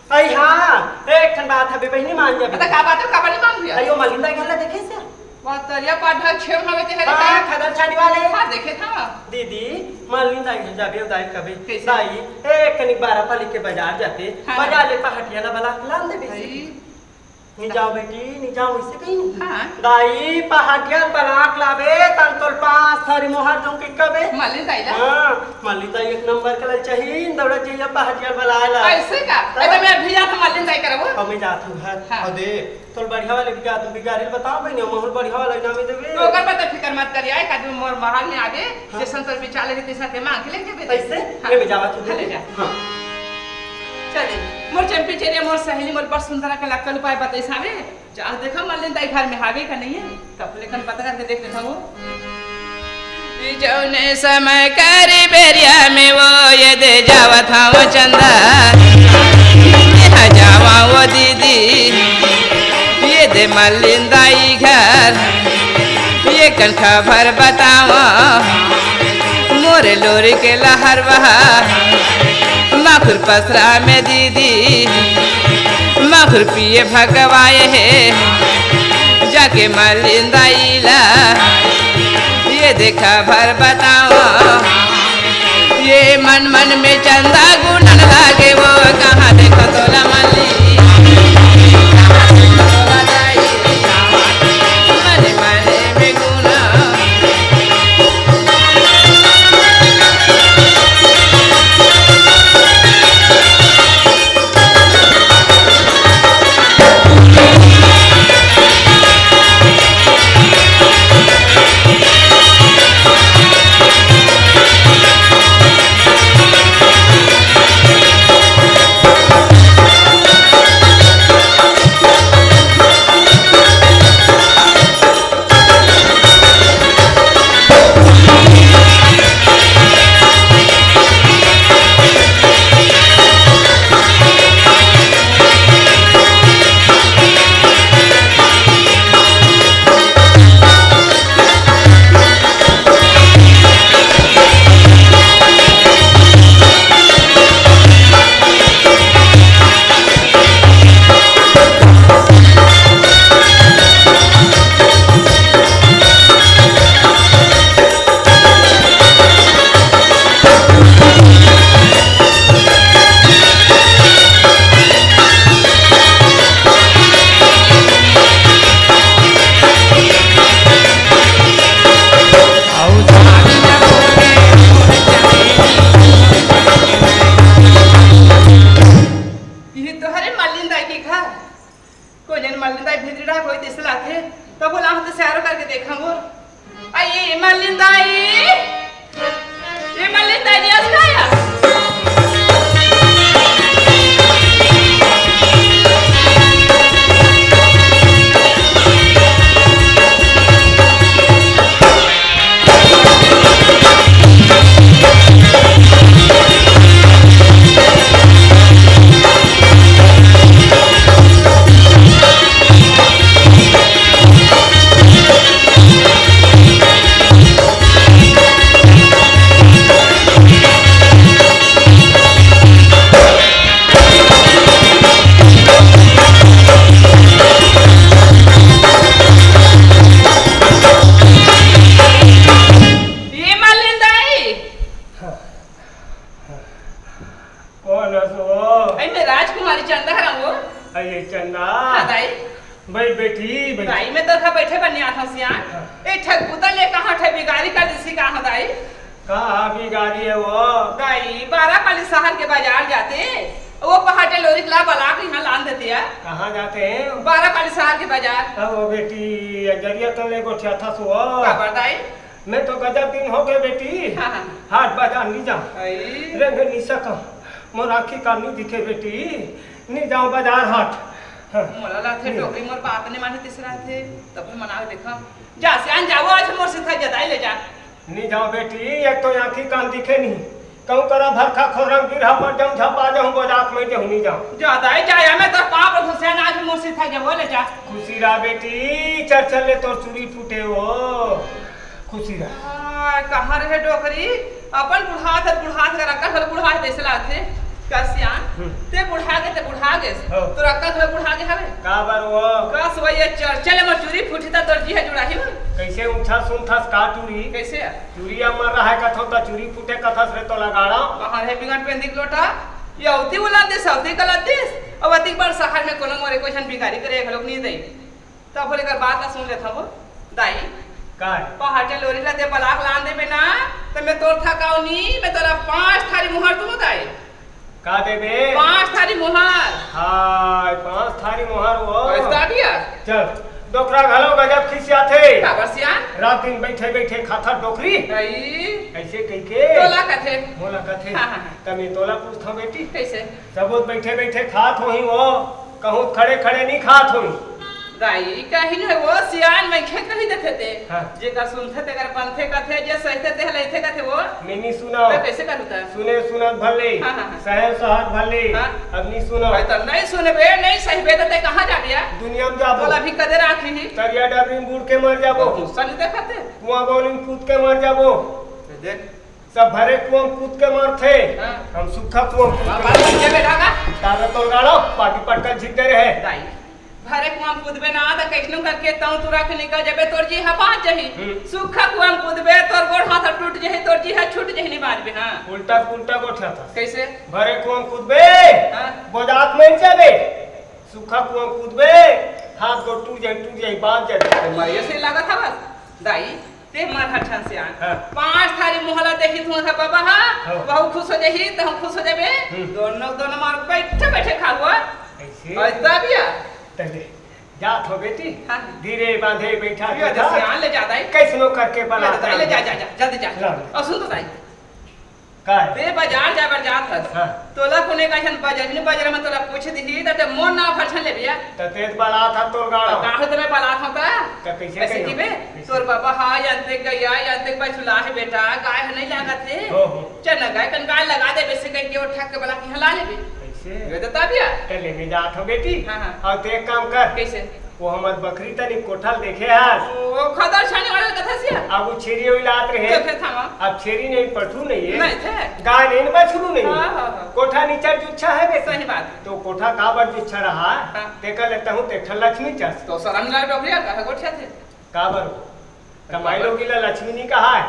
आई हां एक ठन बात है बहिनी मान जा बता का बात है का बनी मान लिया अयो मलिंदा घला देखे से बात तरिया पाठा छेम हवे ते हरे हां खदर छाड़ी वाले हां देखे था दीदी मलिंदा घर जाबे दाई कबे कैसे? दाई एक कनी 12 पाली के बाजार जाते बाजार ले पहाटिया ना बला लाल दे भाई नहीं जाओ बेटी नहीं जाओ इससे कहीं नहीं हां दाई पहाटिया बलाक लावे तन तोल 5 थारी मोहर जो के कबे मालिन दाइला हां मालिन दाई एक नंबर के ले चाहिए दौड़ा चाहिए पहाटिया बलाला ऐसे का ए तो मैं भेजा था मालिन दाई करबो अब मैं जात हूं घर हाँ। और दे तोल बढ़िया वाले बिगा तुम बिगारे बताओ बहनी मोहर बढ़िया वाला नाम देबे तो ओकर मत फिकर मत करिया एक आदमी मोर महल में आगे जे संतर बिचाले के साथ मांग के ले जेबे ऐसे मैं भी जावा तू ले जा हां चले मोर चंपी चेरे मोर सहेली मोर पर सुंदरा के लक्कल उपाय बताई सावे जा देखा मालिन दाई घर में हावे का नहीं है तब लेकिन पता करके देख लेता हूं जौने समय कर बेरिया में वो ये दे जावा था वो चंदा ये जावा वो दीदी ये दे मालिन दाई घर ये कन खबर बतावा मोरे लोरी के लहर बहा माखुर पसरा में दीदी माहुर पिए भगवाए है जाके मलिंदाइला ये देखा भर बताओ ये मन मन में चंदा गुनन लागे वो कहाँ देखो तोला मली मने मने में गुना मैं तो गजब दिन हो गए बेटी हाट बाजार नहीं जाऊँ रेंगे नहीं सकूँ मोर आँखी का नहीं दिखे बेटी नहीं जाऊँ बाजार हाट मोला लाथे डोकरी मोर बात ने माने तीसरा थे तब मनावे देखो जा सियान जाओ आज मोर सिथा जदाई ले जा नहीं जाऊँ बेटी एक तो आँखी कान दिखे नहीं कहूँ करा भरखा खोरम गिरहा पर जाऊँ झपा जाऊँ बाजार में जाऊँ नहीं जाऊँ जदाई जाए मैं तो पाप हुसैन आज मोर सिथा जब ले जा खुशी रहा बेटी चल चल ले तोर चूड़ी टूटे हो खुशी रहा कहाँ रहे डोकरी अपन बुढ़ात का रखा घर बुढ़ात जैसे लाते कसियान ते बुढ़ा के तो रखा घर बुढ़ा के हवे का बर वो कस वही चले में चूड़ी फूटी ता दर्जी है जुड़ाही में कैसे उठा सुनथस का चूड़ी कैसे चूड़िया मर रहा है कथो ता चूड़ी फूटे कथस रे तो लगाड़ा कहाँ है बिगन पेंदिक लोटा ये औती उला दे सौती कला दे अब अति बार शहर में कोनो मोरे क्वेश्चन भिखारी करे एक लोग नहीं दे तब बोले कर बात ना सुन ले था वो दाई काय पहाटे लोरी ला दे बलाक लान दे बिना तो मैं तोर थकाउनी मैं तोरा 5 थारी मुहर तुम दाई का देबे 5 थारी मुहर हाय 5 थारी मुहर वो पैसा दिया चल डोकरा घलो गजब खिसिया थे काबरसियान रात दिन बैठे बैठे खाता डोकरी आई ऐसे कह के तोला कथे मोला कथे हाँ। तमे तोला पूछता बेटी कैसे सबूत बैठे बैठे खात होही वो कहूँ खड़े खड़े नहीं खात होही दाई कहीं है वो सियान में खे कहीं देते थे हाँ। जे का सुनते ते कर पंथे कथे जे सहते ते लेते कथे वो नहीं सुनाओ तो कैसे करता सुने सुनत भले हाँ। शहर शहर भले हाँ। अब नहीं सुनो भाई तो नहीं सुने बे नहीं सही बे ते कहां जा दिया दुनिया में जाबो बोला भी कदे राखी ही तरिया डबरी में बूढ़ के मर जाबो मुसन देखते कुआं बोलिंग कूद के मर जाबो देख सब भरे कुआं कूद के मर थे हाँ। हम सुखा कुआं कूद के बाबा जे बेटा का तारा तो गाड़ो पाटी पटका झिकते रहे कैसनो करके तऊ तुरा के निकल जबे तोर जी हपा जही सुखा कुआं कूदबे तोर गोड़ हाथ टूट जही तोर जी हाथ छूट जही नहीं मारबे हां उल्टा पुल्टा गोठा था कैसे भरे कुआं कूदबे हाँ। बजात में जाबे सूखा कुआं कूदबे हाथ को टूट जाए बांध जाए मरिया से लागत है बस दाई ते मार हठन से आन हाँ। 5 थारी मोहल्ला देखी तू था बाबा हां हाँ। बहु खुश हो जही तो हम खुश हो जाबे दोनों मार बैठे बैठे खाओ ऐसे और तबिया तले जात हो बेटी हाँ। धीरे बांधे बैठा ये से आन ले जाता है कैसनो करके बना ले जा जल्दी जा ला। और सुन तो दाई का ते बाजार जाबर जात हस हाँ। तोला कोने का छन बाजार में तोला पूछ दी त मोन ना फरछन ले बिया त तेज बड़ा था तोर गाड़ा काहे तमे बलात होता त कैसे कैसे कहियो? जीवे कैसे? तोर बाबा हां जानते गया जानते बचुला है बेटा गाय नहीं लागत है हो हो चल गाय कन गाय लगा दे बेसे कह के उठा के बला की हला लेबे कैसे ये तो तबिया चले में जात हो बेटी हाँ, हाँ। और ते एक काम कर कैसे वो हमर बकरी तनी कोठल देखे आज ओ खदर छाने वाला कथा सिया अब वो छेरी हुई लात रहे देखे थामा अब छेरी नहीं पठू नहीं है नहीं थे गाय नहीं बछरू नहीं हाँ, है हाँ, हाँ। कोठा नीचा जुच्छा है बेटा सही बात तो कोठा काबर जुच्छा रहा हाँ। देखा लेता हूँ देखा लक्ष्मी चस तो सरंगा डोकरिया का गोठा थे काबर कमाई लोगी ला लक्ष्मी नहीं कहा है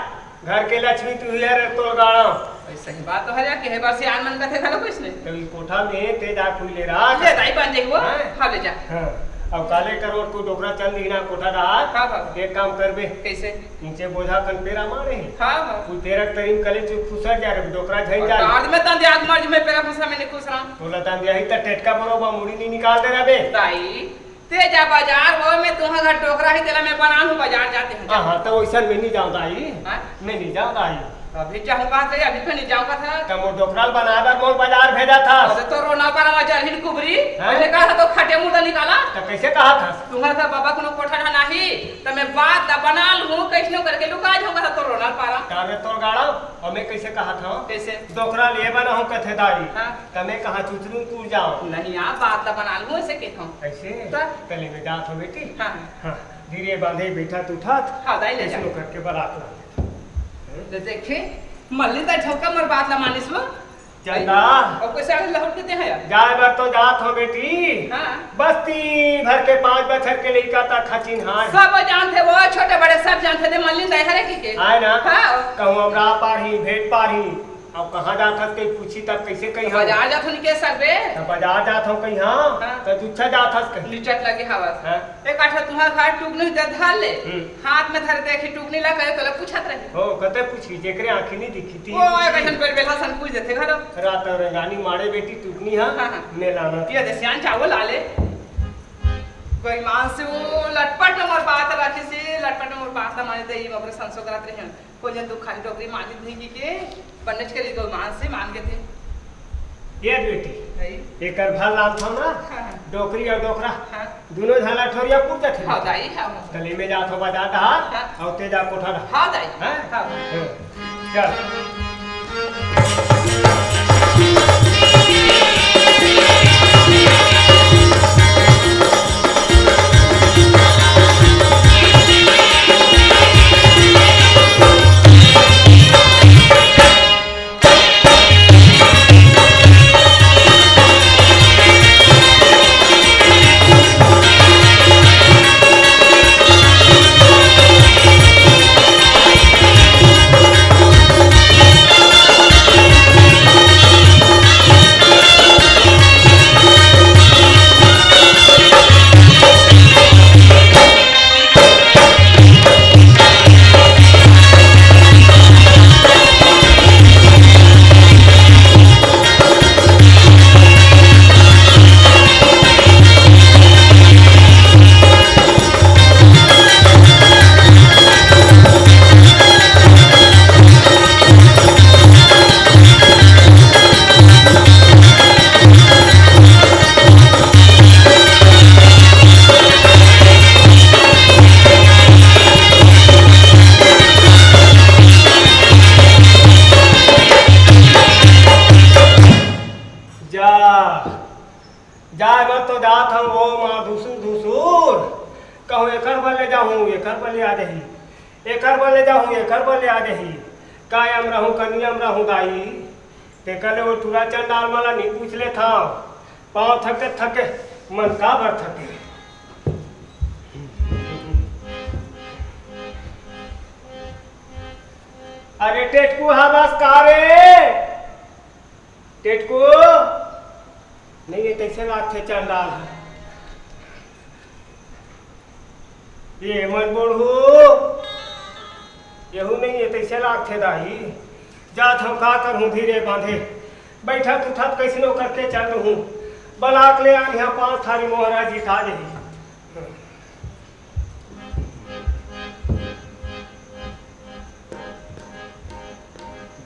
घर के लक्ष्मी तू ही है तो गाड़ा ऐसा ही बात तो है कि है बार से आन मन कथे खलो कुछ नहीं तो ये कोठा में ते जा खुले रहा ले दाई बन जाई वो हाँ। हां ले जा हाँ अब काले करोड़ को डोकरा चल दीना कोठा रहा हाँ, हाँ। एक काम करबे कैसे नीचे बोझा कन पेरा मारे हैं हां हां कुछ देर तरीम कले जो खुसर जा रे डोकरा झई जा आज में तं आग मर्ज में पेरा फंसा में खुश रहा तोला तान दिया ही त टेटका बरोबा मुड़ी नहीं निकाल दे रबे ताई ते जा बाजार वो में तुहा घर टोकरा ही तेला में बनान हूं बाजार जाते हैं हां हां तो वैसा में नहीं जाऊंगा आई हाँ? मैं नहीं जाऊंगा आई अभी जाऊंगा तो अभी तो नहीं जाऊंगा था तब वो डोकराल बनाकर मोर बाजार भेजा था अरे तो रोना पर आवाज हिन कुबरी हाँ? मैंने कहा था तो खटे मुंह निकाला तो कैसे कहा था तुम्हारा था बाबा को कोठा ढा नहीं तो मैं बात दा बना लूं कैसनो करके लुका जाऊंगा था तो रोना पारा कावे तोर गाड़ा और मैं कैसे कहा था कैसे डोकरा ले बना हूं कथे दाई हाँ? तमे कहा चुचरू तू जाओ नहीं आ बात दा बना लूं ऐसे कहता हूं ऐसे तो? कले में जात हो बेटी हां हाँ धीरे बांधे बैठा तू ठात हां दाई ले जा कैसनो करके बारात ला तो देखे मल्ली दा ठोका मर बात ला मानिस वो चंदा और कैसे आगे लहट के हैं यार जाए बार तो जात हो बेटी हां बस्ती भर के 5 बछर के लड़का था खचिन हार सब जानते वो छोटे बड़े सब जानते थे मल्ली दा हरे की के आए ना हां कहूँ हमरा पाढ़ी भेंट पाढ़ी अब कहाँ जात हस कहीं पूछी तब कैसे कहीं हाँ बाजार जा थोनी के सकबे तब बाजार जात हूँ कहीं हाँ हाँ। तो जुच्छा जात हस कहीं लिचट लगे हवा हाँ। एक आठा तुम्हारा घर टुकनी दे धाल ले हम्म। हाथ में धर देखी टुकनी ला करे तो पूछत रहे हो कते पूछी जेकरे आँखी नहीं दिखी थी ओ एक ऐसन पेड़ बेला सन पूछ देते घर रात और रंगानी मारे बेटी टुकनी हाँ हाँ, हाँ। मेलाना ये देसियान चावल आले कोई मान से वो लटपट नंबर बात रखी से लटपट नंबर बात माने दे ई मगर संसो करत रहे कोई जन तू खाली टोकरी मानी नहीं के बनच करी को मान से मान के थे ये बेटी नहीं एकर भल नाम था ना हाँ। डोकरी और डोकरा हां दोनों झाला ठोरिया पूछते थे हां दाई हां गली में जात हो बाजार रहा हाँ। और तेजा कोठा रहा हां दाई हाँ? हां चल जा जाए बर तो जात हम वो माँ धुसुर धुसुर कहूँ एकर बले जाऊँ एकर बले आ जही एकर बले जाऊँ एकर बले आ जही कायम रहूँ कनियम रहूँ दाई ते कले वो टूरा चंडाल वाला नहीं पूछ ले था पाँव थके थके मन का भर थके अरे टेटकू हवास का रे टेटकू नहीं ये कैसे लाथे चंडाल ये मन बोढ़ू यहू नहीं ये कैसे लाथे दाही जात हम का करूं धीरे बांधे बैठक उठत कैसे नो करके चल रहूं बना के ले यहाँ 5 थारी मोहरा जिता दे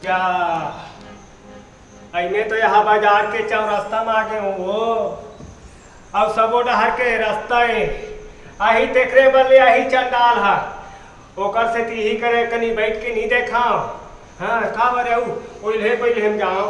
जा अने तो यहाँ बाजार के चौरास्ता में आ गए हो अब सबो डहर के रास्ता है आही तेकरे बल्ले आही चंडाल हा ओकर से तीही करे कनी बैठ के नहीं देखा हाँ का बरे ओइले पहले हम जाओ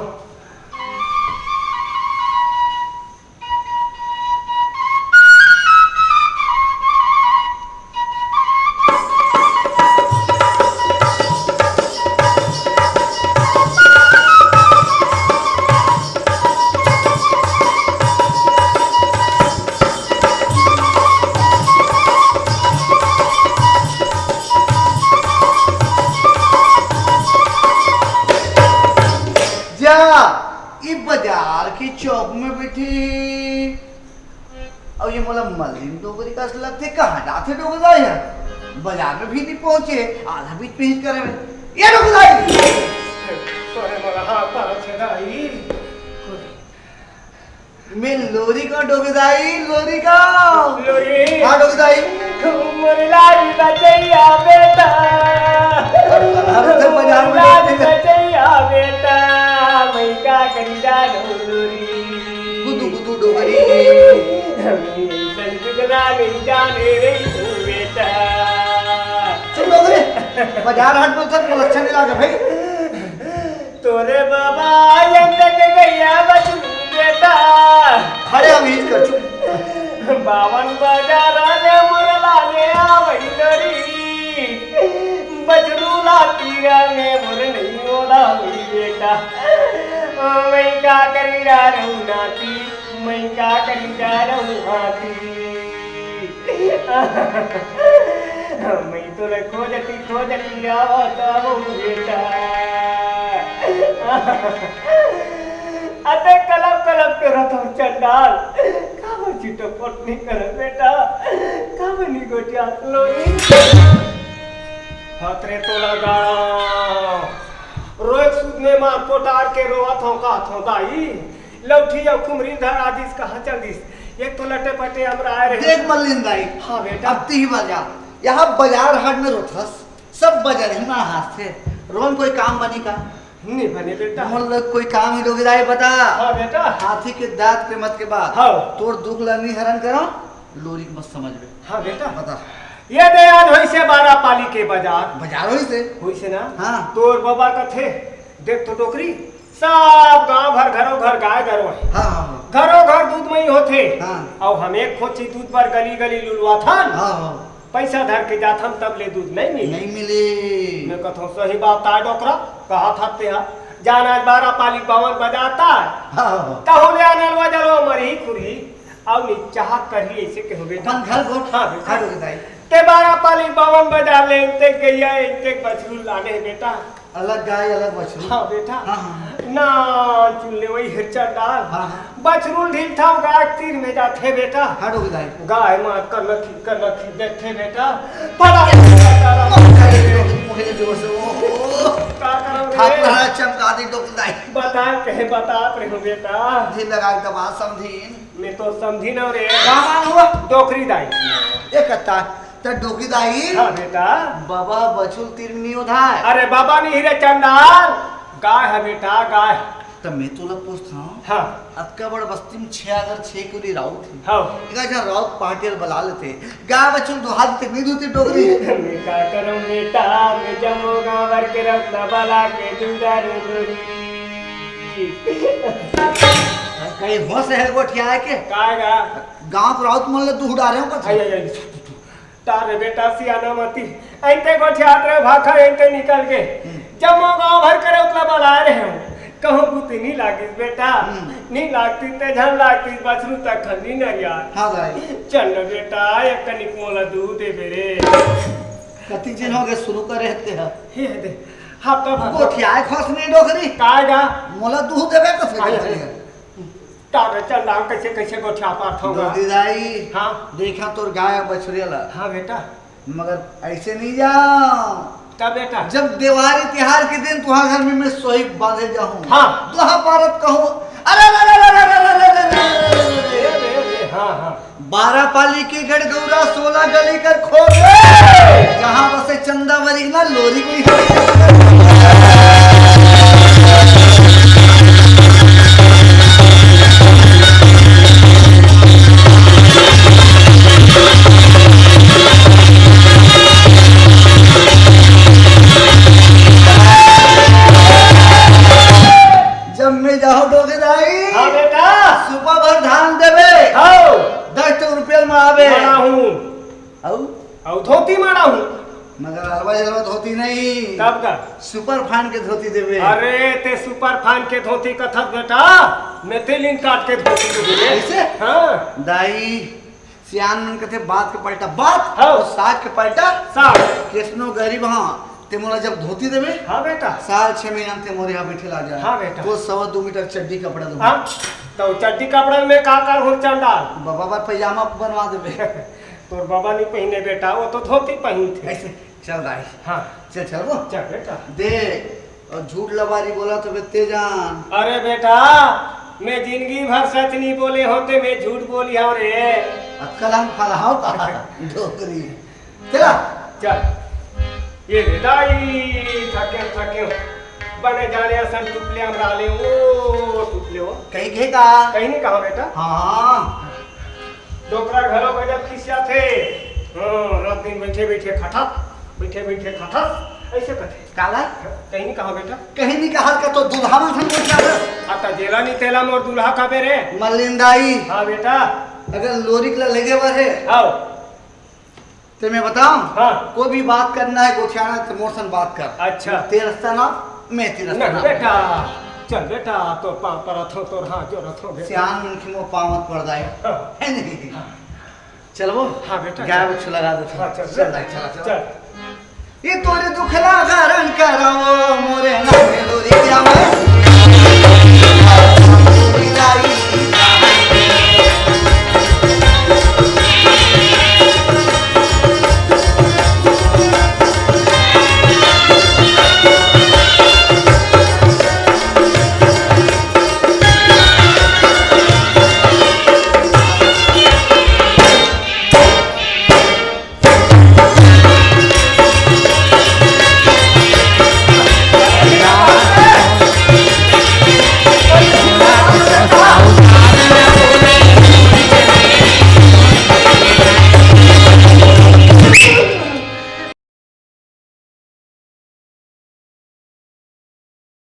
बाजार की चौक में बैठी और ये मोला मलिन डोगरी का लगते कहाँ जाते डोगरा है बाजार में भी नहीं पहुंचे आधा बीच पे हिट करे ये डोगरा तोरे मोला हाथ पार छेदाई मैं लोरी का डोगराई लोरी का लोरी हाँ डोगराई मोरी लाली बचैया बेटा बाजार में लाली बचैया बेटा मैं का करी जानो लोरी गुदू गुदू डोगरी संगना नहीं जाने रे तू बेटा चल डोगरे बाजार हाट में उतर बोल अच्छा नहीं लगा भाई तोरे बाबा तक गैया बचू बेटा खड़े हम हिट कर चुप 52 बाजारा ने मुरला ले आवई लोरी बजरू लातीरा में मुर नहीं ओला हुई बेटा मैं का करी जा रहूं नाती मैं का करी जा रहूं नाती मैं तो खोजती आवत वो बेटा अते कलप के रथ चंडाल काव चिटपट नहीं कर बेटा काव नहीं गोटिया लोरी हाथरे तो लगा रोज सुद में मार पोटार के रोवत हो का थो दाई लौठी या कुमरी धर आदिस कहां चल दिस एक तो लटे पटे हमरा आ रहे देख मल्लिन दाई हां बेटा अब ती बाजार यहाँ बाजार हाट में रोथस सब बाजार ही ना हाथ से रोन कोई काम बनी का नहीं बने बेटा मोल कोई काम ही डोगी दाई बता हां बेटा हाथी के दांत के मत के बाद हाँ तोर दुख लनी हरण करो लोरी मत समझ में हां बेटा बता ये दयान होई से 12 पाली के बाजार बाजार होई से होई से ना हाँ तोर बाबा का थे देख तो टोकरी सब गांव भर घरों घर गाय गरो है हाँ हाँ घरों घर दूध में ही होते हाँ और हम एक खोची दूध पर गली गली लुलवा था हाँ हाँ पैसा धर के जाथम तब ले दूध नहीं मिले नहीं मिले मैं कथो सही बात ताय डोकरा कहा था ते जाना 12 पाली 52 बजाता हाँ कहो ले आने वजलो मरी खुरी और नी चाह करी ऐसे के हो बेटा अपन घर गोट हाँ खा डोगी दाई ते 12 पाली 52 बजा ले इंते गैया इंते बछरू लाने बेटा अलग गाय अलग बछरू हाँ बेटा हाँ हाँ ना चुल्ले वही हिरचा डाल हाँ बछरू ढील था गाय तीर में जाते बेटा हाँ डोगी दाई गाय मां कर लखी बैठे बेटा पड़ा मुझे जोर से वो का करोगे हाथ लगा चमका दी डोगी दाई बता कहे बता रहे हो बेटा जी लगा के बात समझीन मैं तो समझी न रे कामान हुआ डोकरी दाई एक कत्ता तो डोगी दाई हाँ बेटा बाबा बछुल तिरनी उधार अरे बाबा नहीं हीरे चंडाल गाय है बेटा गाय तो मैं तुला पूछता हूँ हाँ अतका बड़ बस्ती में 6 अगर 6 कुली राउत थी हाँ इका जहाँ राउत पार्टियल बला लेते गाय बछुल दो हाथ तक नहीं धोती डोगरी मैं का करूं बेटा मैं जमोगा वर के रत्न बला के दुदार दूरी कहीं होश है गोठिया है के कागा गांव को राउत मन ले तू उड़ा रहे हो आई आई आई तारे बेटा सियाना मती ऐते को छात्र भाखा ऐते निकल के जमो गांव भर करे उतला बला रहे हो कहूं बुती नहीं लागी बेटा नहीं लागती ते झन लागती बछरू तक खंडी न यार हाँ भाई चल बेटा एक कनिक मोला दूध दे बेरे कति दिन हो गए शुरू कर रहते हैं हे दे हाँ तब गोठिया खसनी डोकरी काएगा मोला दूध देबे कसे आए, आए। तारे चंदा कैसे कैसे गोठिया पाठ होगा दूधी दाई हाँ देखा तोर गाय बछड़ेला हाँ बेटा मगर ऐसे नहीं जाओ तब बेटा जब दिवाली त्योहार के दिन तुम्हारे घर में मैं सोई बांधे जाऊं हाँ। दोहा पारत कहूं अरे रे रे रे रे रे रे रे रे। हाँ हाँ 12 पाली की गड़गौरा 16 गली कर खोल जहां बसे चंदा वरी ना लोरी कोई जब मैं जाओ डोगराई हाँ बेटा सुबह भर धान देवे आओ 10 रुपये में आवे मारा हूँ औ और धोती मारा हूँ मगर हलवा जलवा धोती नहीं तब का सुपर फान के धोती देवे अरे ते सुपर फान के धोती कथक बेटा मेथिलीन काट के धोती को देवे ऐसे? हाँ दाई सियान मन कथे बात के पलटा बात हाँ। और साग के पलटा साग केसनो गरीब हाँ ते मोला जब धोती देवे हाँ बेटा साल 6 महीना ते मोरे यहाँ बैठे ला जाए हाँ बेटा। वो 2 मीटर चड्डी कपड़ा दो हाँ तो चड्डी कपड़ा में का कर हो चंडाल बाबा बार पैजामा बनवा देवे तोर बाबा नहीं पहने बेटा वो तो धोती पहनी थे ऐसे चल दाई हाँ चल चल वो चल बेटा दे और झूठ लबारी बोला तो बेते जान अरे बेटा मैं जिंदगी भर सच नहीं बोले होते मैं झूठ बोली हूँ रे अक्कल हम फलाओ का डोकरी चला चल ये रे दाई थके थके बने जाने असन टुकले हम डाले ओ टुकले हो कहीं घे का कहीं नहीं कहा बेटा हाँ डोकरा घरों में जब खिसिया थे हाँ रात दिन बैठे बैठे खटक ऐसे कथे काला कहीं नहीं कहा बेटा कहीं नहीं कहा का तो दूल्हा में हम बोल रहा आता जेला नहीं तेला मोर दूल्हा का बेरे मलिंदाई हाँ बेटा अगर लोरी के लगे हुए है आओ तो मैं बताऊं हाँ कोई भी बात करना है गोठियाना तो मोर बात कर अच्छा तेरस्ता ना मैं तेरस्ता ना ना बेटा चल बेटा तो पा पर थो तो हाँ जो रथो बेटा सियान मन की मो पावत पड़ जाए हाँ। है नहीं चल वो हाँ बेटा, गाय चल। बच्चू लगा दे हाँ, चल, चल चल, चल चल। ये तोरे दुखला कारण करावो मोरे नामे लोरी क्या मैं